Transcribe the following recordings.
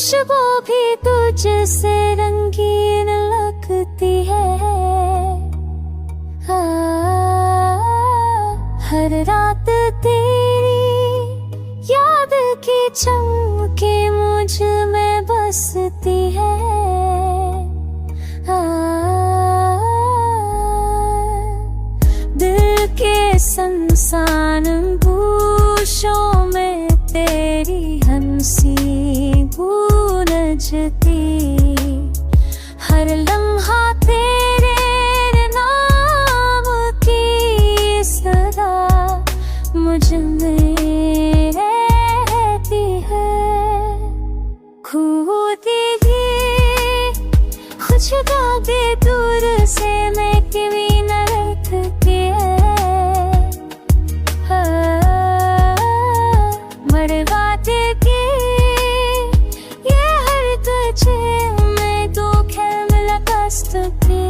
खुशबू भी तुझसे रंगीन लगती है। हर रात तेरी याद की चमके मुझ में बसती है। दिल के संसान गूशों में तेरी हंसी गूंजती। हर लम्हा तेरे नाम की सदा मुझ में रहती है। खुदी खुशबू भी दूर से मैं कभी न रखती है। मरवाते की ये हर तुझे मैं तो खेल कष्ट की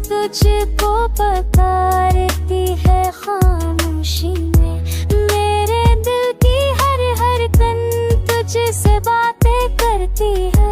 तुझको पुकारती है खामोशी में। मेरे दिल की हर धड़कन तुझसे बातें करती है।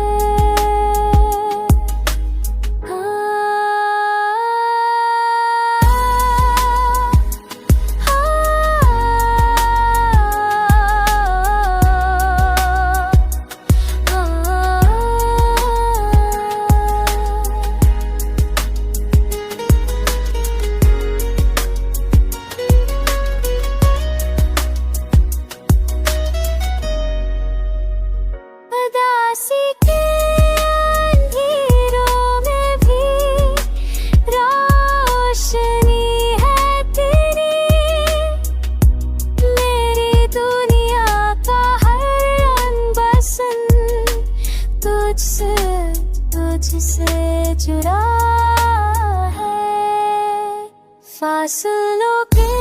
तुझसे जुड़ा है फासलों के